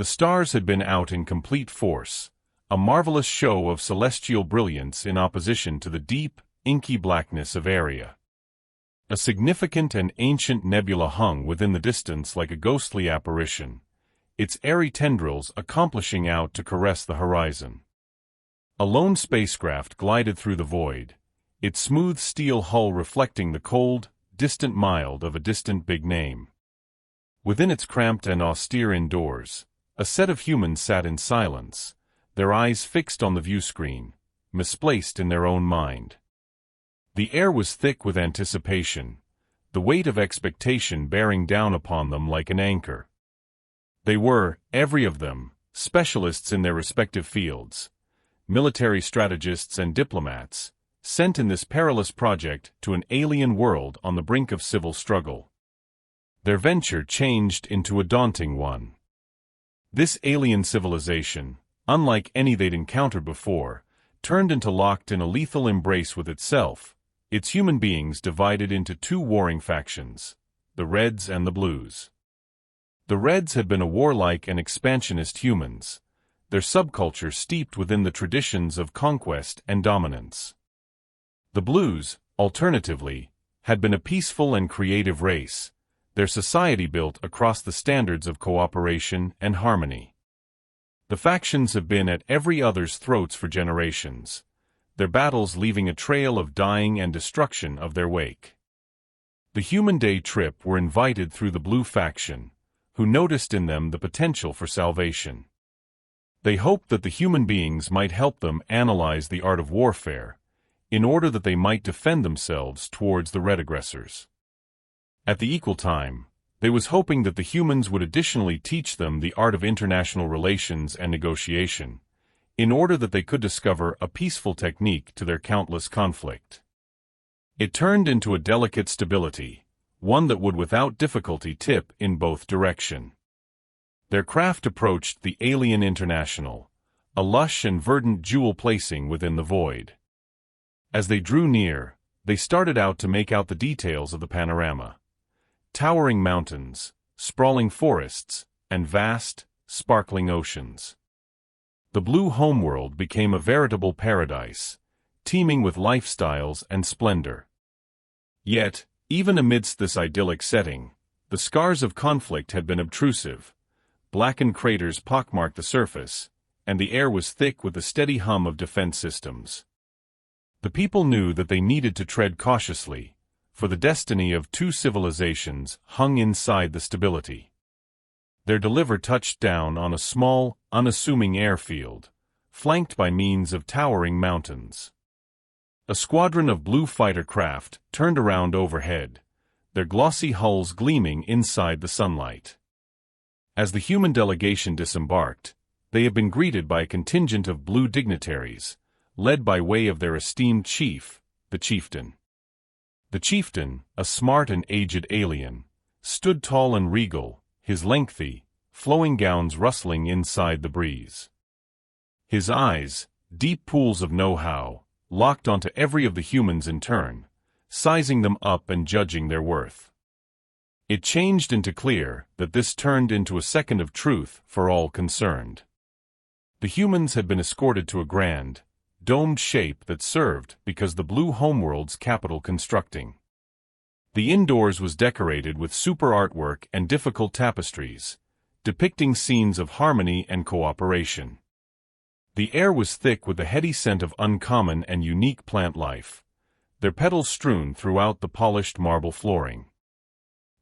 The stars had been out in complete force, a marvelous show of celestial brilliance in opposition to the deep, inky blackness of area. A significant and ancient nebula hung within the distance like a ghostly apparition, its airy tendrils accomplishing out to caress the horizon. A lone spacecraft glided through the void, its smooth steel hull reflecting the cold, distant mild of a distant big name. Within its cramped and austere indoors, a set of humans sat in silence, their eyes fixed on the viewscreen, misplaced in their own mind. The air was thick with anticipation, the weight of expectation bearing down upon them like an anchor. They were, every of them, specialists in their respective fields, military strategists and diplomats, sent in this perilous project to an alien world on the brink of civil struggle. Their venture changed into a daunting one. This alien civilization, unlike any they'd encountered before, turned into locked in a lethal embrace with itself, its human beings divided into two warring factions, the Reds and the Blues. The Reds had been a warlike and expansionist humans, their subculture steeped within the traditions of conquest and dominance. The Blues, alternatively, had been a peaceful and creative race, their society built across the standards of cooperation and harmony. The factions have been at every other's throats for generations, their battles leaving a trail of dying and destruction of their wake. The Human Day Trip were invited through the Blue faction, who noticed in them the potential for salvation. They hoped that the human beings might help them analyze the art of warfare, in order that they might defend themselves towards the Red aggressors. At the equal time, they was hoping that the humans would additionally teach them the art of international relations and negotiation, in order that they could discover a peaceful technique to their countless conflict. It turned into a delicate stability, one that would without difficulty tip in both direction. Their craft approached the Alien International, a lush and verdant jewel placing within the void. As they drew near, they started out to make out the details of the panorama. Towering mountains, sprawling forests, and vast, sparkling oceans. The blue homeworld became a veritable paradise, teeming with lifestyles and splendor. Yet, even amidst this idyllic setting, the scars of conflict had been obtrusive. Blackened craters pockmarked the surface, and the air was thick with the steady hum of defense systems. The people knew that they needed to tread cautiously, for the destiny of two civilizations hung inside the stability. Their deliver touched down on a small, unassuming airfield, flanked by means of towering mountains. A squadron of blue fighter craft turned around overhead, their glossy hulls gleaming inside the sunlight. As the human delegation disembarked, they had been greeted by a contingent of blue dignitaries, led by way of their esteemed chief, the chieftain. The chieftain, a smart and aged alien, stood tall and regal, his lengthy, flowing gowns rustling inside the breeze. His eyes, deep pools of know-how, locked onto every of the humans in turn, sizing them up and judging their worth. It changed into clear that this turned into a second of truth for all concerned. The humans had been escorted to a grand, domed shape that served because the blue homeworld's capital constructing. The indoors was decorated with super artwork and difficult tapestries, depicting scenes of harmony and cooperation. The air was thick with the heady scent of uncommon and unique plant life, their petals strewn throughout the polished marble flooring.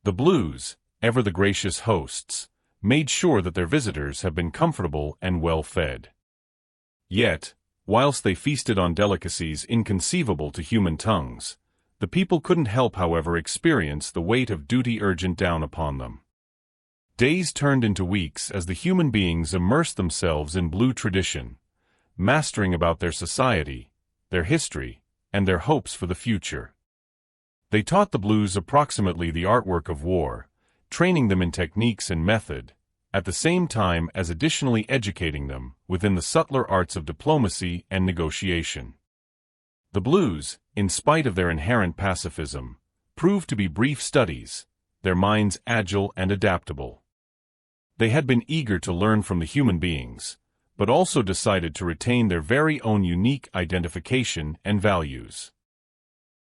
The Blues, ever the gracious hosts, made sure that their visitors have been comfortable and well fed. Yet, whilst they feasted on delicacies inconceivable to human tongues, the people couldn't help however experience the weight of duty urgent down upon them. Days turned into weeks as the human beings immersed themselves in blue tradition, mastering about their society, their history, and their hopes for the future. They taught the Blues approximately the artwork of war, training them in techniques and method, at the same time as additionally educating them within the subtler arts of diplomacy and negotiation. The Blues, in spite of their inherent pacifism, proved to be brief studies, their minds agile and adaptable. They had been eager to learn from the human beings, but also decided to retain their very own unique identification and values.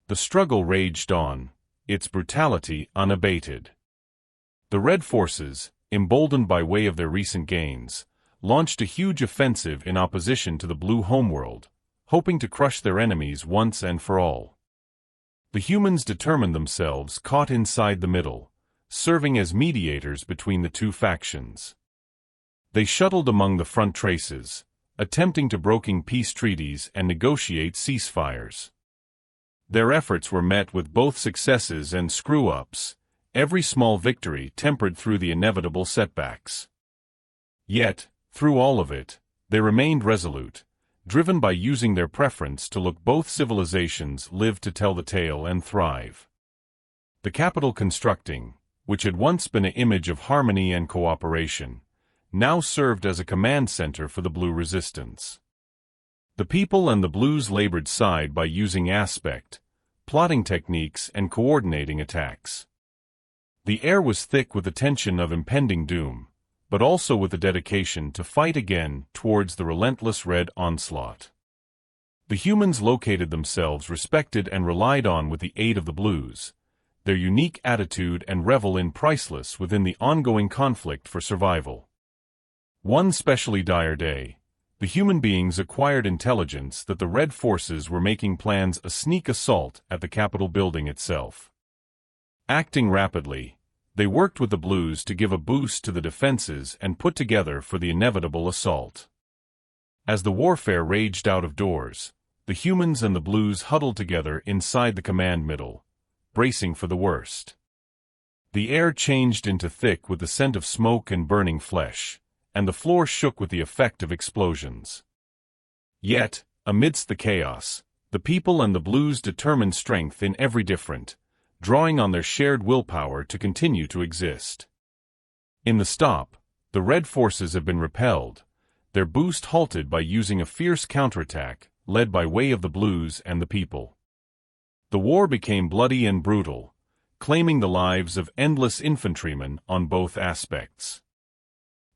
The struggle raged on, its brutality unabated. The Red Forces, emboldened by way of their recent gains, launched a huge offensive in opposition to the Blue homeworld, hoping to crush their enemies once and for all. The humans determined themselves caught inside the middle, serving as mediators between the two factions. They shuttled among the front traces, attempting to broker peace treaties and negotiate ceasefires. Their efforts were met with both successes and screw-ups, every small victory tempered through the inevitable setbacks. Yet, through all of it, they remained resolute, driven by using their preference to look both civilizations live to tell the tale and thrive. The capital constructing, which had once been an image of harmony and cooperation, now served as a command center for the Blue resistance. The people and the Blues labored side by using aspect, plotting techniques and coordinating attacks. The air was thick with the tension of impending doom, but also with the dedication to fight again towards the relentless Red onslaught. The humans located themselves respected and relied on with the aid of the Blues, their unique attitude and revel in priceless within the ongoing conflict for survival. One specially dire day, the human beings acquired intelligence that the Red Forces were making plans a sneak assault at the Capitol building itself. Acting rapidly, they worked with the Blues to give a boost to the defenses and put together for the inevitable assault. As the warfare raged out of doors, the humans and the Blues huddled together inside the command middle, bracing for the worst. The air changed into thick with the scent of smoke and burning flesh, and the floor shook with the effect of explosions. Yet, amidst the chaos, the people and the Blues determined strength in every different, drawing on their shared willpower to continue to exist. In the stop, the Red Forces have been repelled, their boost halted by using a fierce counterattack, led by way of the Blues and the people. The war became bloody and brutal, claiming the lives of endless infantrymen on both aspects.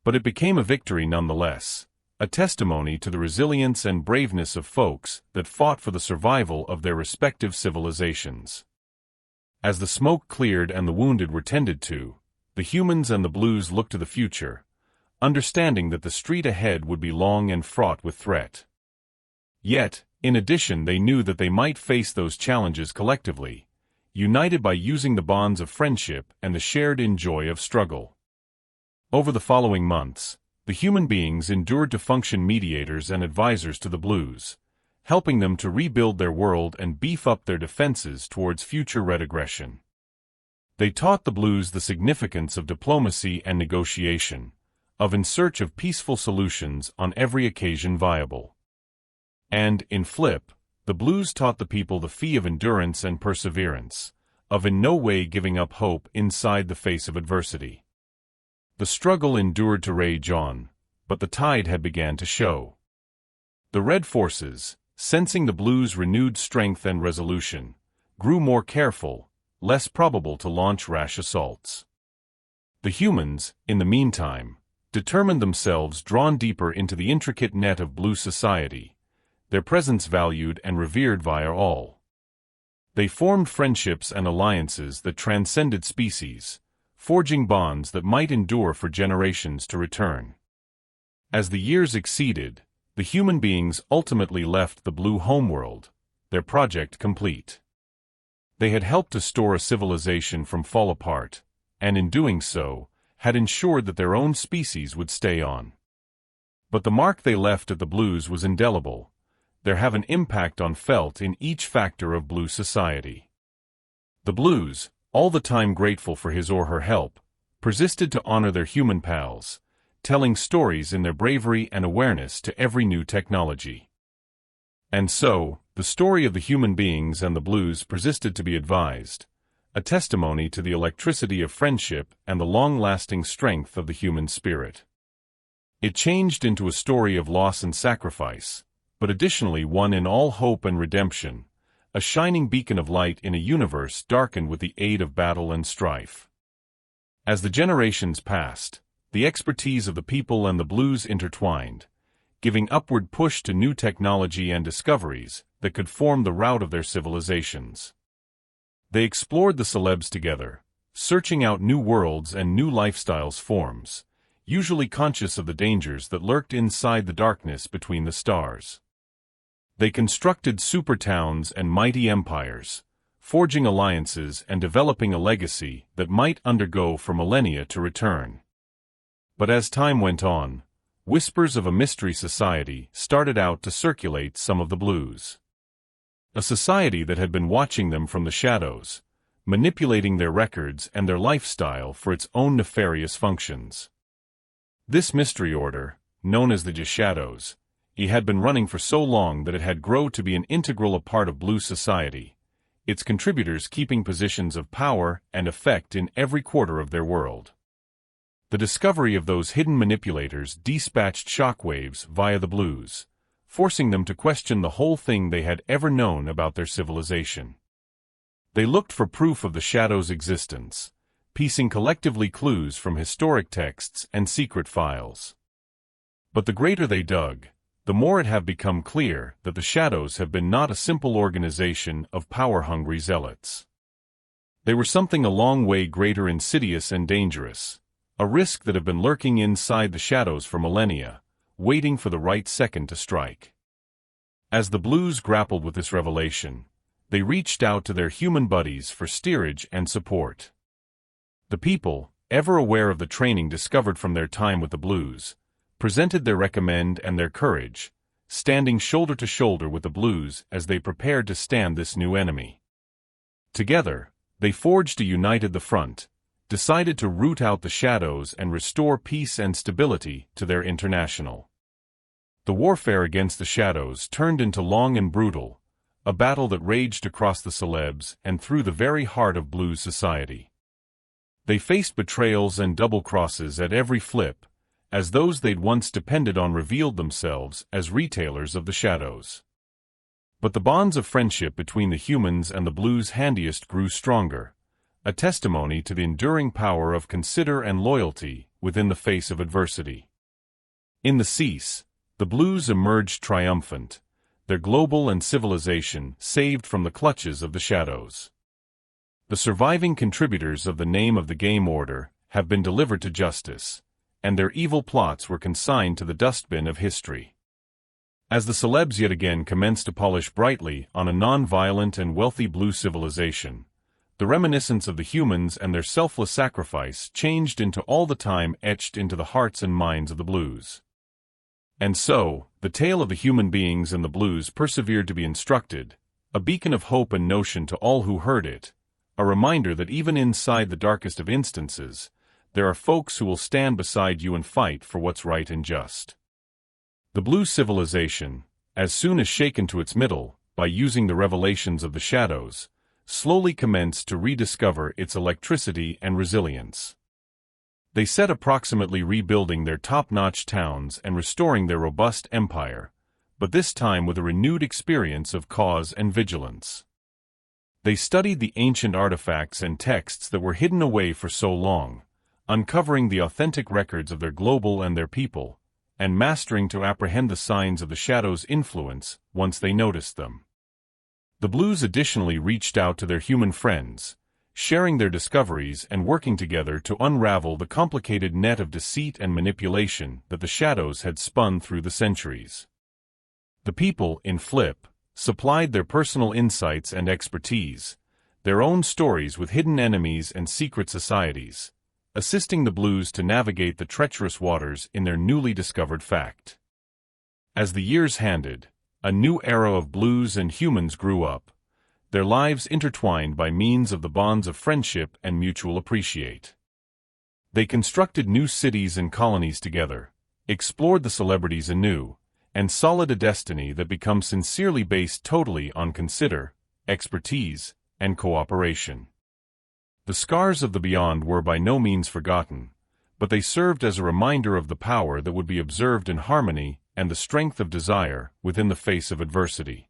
But it became a victory nonetheless, a testimony to the resilience and braveness of folks that fought for the survival of their respective civilizations. As the smoke cleared and the wounded were tended to, the humans and the Blues looked to the future, understanding that the street ahead would be long and fraught with threat. Yet, in addition, they knew that they might face those challenges collectively, united by using the bonds of friendship and the shared enjoy of struggle. Over the following months, the human beings endured to function mediators and advisors to the Blues, helping them to rebuild their world and beef up their defenses towards future Red aggression. They taught the Blues the significance of diplomacy and negotiation, of in search of peaceful solutions on every occasion viable. And, in flip, the Blues taught the people the fee of endurance and perseverance, of in no way giving up hope inside the face of adversity. The struggle endured to rage on, but the tide had begun to show. The Red Forces, sensing the Blues' renewed strength and resolution, grew more careful, less probable to launch rash assaults. The humans, in the meantime, determined themselves drawn deeper into the intricate net of Blue society, their presence valued and revered via all. They formed friendships and alliances that transcended species, forging bonds that might endure for generations to return. As the years exceeded, the human beings ultimately left the Blue homeworld, their project complete. They had helped to store a civilization from fall apart, and in doing so, had ensured that their own species would stay on. But the mark they left at the Blues was indelible. There have an impact on felt in each factor of Blue society. The Blues, all the time grateful for his or her help, persisted to honor their human pals, telling stories in their bravery and awareness to every new technology. And so, the story of the human beings and the Blues persisted to be advised, a testimony to the electricity of friendship and the long-lasting strength of the human spirit. It changed into a story of loss and sacrifice, but additionally one in all hope and redemption, a shining beacon of light in a universe darkened with the aid of battle and strife. As the generations passed, the expertise of the people and the Blues intertwined, giving upward push to new technology and discoveries that could form the route of their civilizations. They explored the celebs together, searching out new worlds and new lifestyles forms, usually conscious of the dangers that lurked inside the darkness between the stars. They constructed super towns and mighty empires, forging alliances and developing a legacy that might undergo for millennia to return. But as time went on, whispers of a mystery society started out to circulate some of the Blues. A society that had been watching them from the shadows, manipulating their records and their lifestyle for its own nefarious functions. This mystery order, known as the Shadows, had been running for so long that it had grown to be an integral part of Blue society, its contributors keeping positions of power and effect in every quarter of their world. The discovery of those hidden manipulators dispatched shockwaves via the Blues, forcing them to question the whole thing they had ever known about their civilization. They looked for proof of the Shadows' existence, piecing collectively clues from historic texts and secret files. But the greater they dug, the more it had become clear that the Shadows have been not a simple organization of power-hungry zealots. They were something a long way greater, insidious and dangerous, a risk that had been lurking inside the Shadows for millennia, waiting for the right second to strike. As the Blues grappled with this revelation, they reached out to their human buddies for steerage and support. The people, ever aware of the training discovered from their time with the Blues, presented their recommend and their courage, standing shoulder to shoulder with the Blues as they prepared to stand this new enemy. Together, they forged a united front, decided to root out the Shadows and restore peace and stability to their international. The warfare against the Shadows turned into long and brutal, a battle that raged across the celebs and through the very heart of Blue society. They faced betrayals and double crosses at every flip, as those they'd once depended on revealed themselves as retailers of the Shadows. But the bonds of friendship between the humans and the Blues handiest grew stronger, a testimony to the enduring power of consider and loyalty within the face of adversity. In the cease, the Blues emerged triumphant, their global and civilization saved from the clutches of the Shadows. The surviving contributors of the name of the game order have been delivered to justice, and their evil plots were consigned to the dustbin of history. As the celebs yet again commenced to polish brightly on a non-violent and wealthy Blue civilization, the reminiscence of the humans and their selfless sacrifice changed into all the time etched into the hearts and minds of the Blues. And so, the tale of the human beings and the Blues persevered to be instructed, a beacon of hope and notion to all who heard it, a reminder that even inside the darkest of instances, there are folks who will stand beside you and fight for what's right and just. The Blue civilization, as soon as shaken to its middle by using the revelations of the Shadows, slowly commenced to rediscover its electricity and resilience. They set approximately rebuilding their top-notch towns and restoring their robust empire, but this time with a renewed experience of cause and vigilance. They studied the ancient artifacts and texts that were hidden away for so long, uncovering the authentic records of their global and their people, and mastering to apprehend the signs of the Shadows' influence once they noticed them. The Blues additionally reached out to their human friends, sharing their discoveries and working together to unravel the complicated net of deceit and manipulation that the Shadows had spun through the centuries. The people, in Flip, supplied their personal insights and expertise, their own stories with hidden enemies and secret societies, assisting the Blues to navigate the treacherous waters in their newly discovered fact. As the years handed, a new era of Blues and humans grew up, their lives intertwined by means of the bonds of friendship and mutual appreciate. They constructed new cities and colonies together, explored the celebrities anew, and solid a destiny that becomes sincerely based totally on consider, expertise, and cooperation. The scars of the beyond were by no means forgotten, but they served as a reminder of the power that would be observed in harmony and the strength of desire within the face of adversity.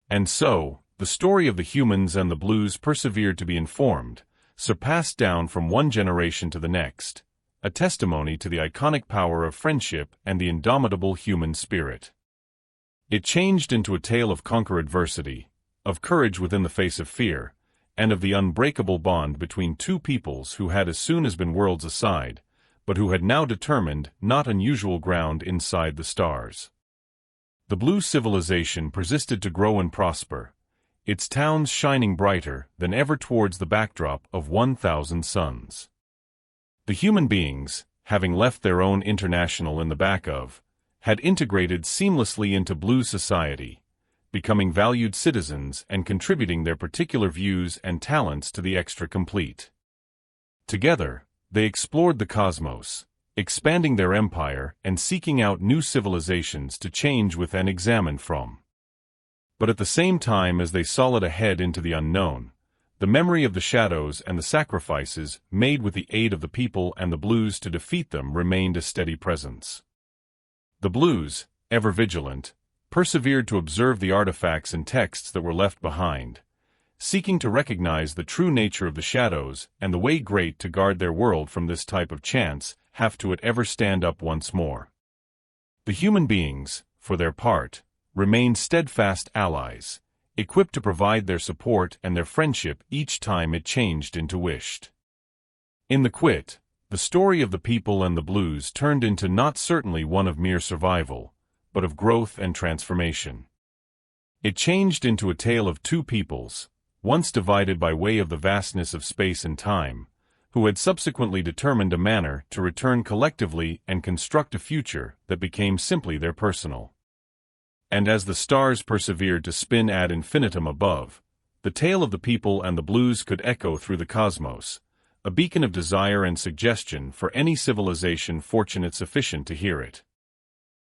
And so, the story of the humans and the Blues persevered to be informed, surpassed down from one generation to the next, a testimony to the iconic power of friendship and the indomitable human spirit. It changed into a tale of conquer adversity, of courage within the face of fear, and of the unbreakable bond between two peoples who had as soon as been worlds aside, but who had now determined not unusual ground inside the stars. The blue civilization persisted to grow and prosper, its towns shining brighter than ever towards the backdrop of 1,000 suns. The human beings, having left their own international in the back of, had integrated seamlessly into blue society, becoming valued citizens and contributing their particular views and talents to the extra complete. Together, they explored the cosmos, expanding their empire and seeking out new civilizations to change with and examine from. But at the same time as they solid ahead into the unknown, the memory of the shadows and the sacrifices made with the aid of the people and the blues to defeat them remained a steady presence. The blues, ever vigilant, persevered to observe the artifacts and texts that were left behind, seeking to recognize the true nature of the shadows and the way great to guard their world from this type of chance have to it ever stand up once more. The human beings, for their part, remained steadfast allies, equipped to provide their support and their friendship each time it changed into wished. In the quit, the story of the people and the blues turned into not certainly one of mere survival, but of growth and transformation. It changed into a tale of two peoples, once divided by way of the vastness of space and time, who had subsequently determined a manner to return collectively and construct a future that became simply their personal. And as the stars persevered to spin ad infinitum above, the tale of the people and the blues could echo through the cosmos, a beacon of desire and suggestion for any civilization fortunate sufficient to hear it.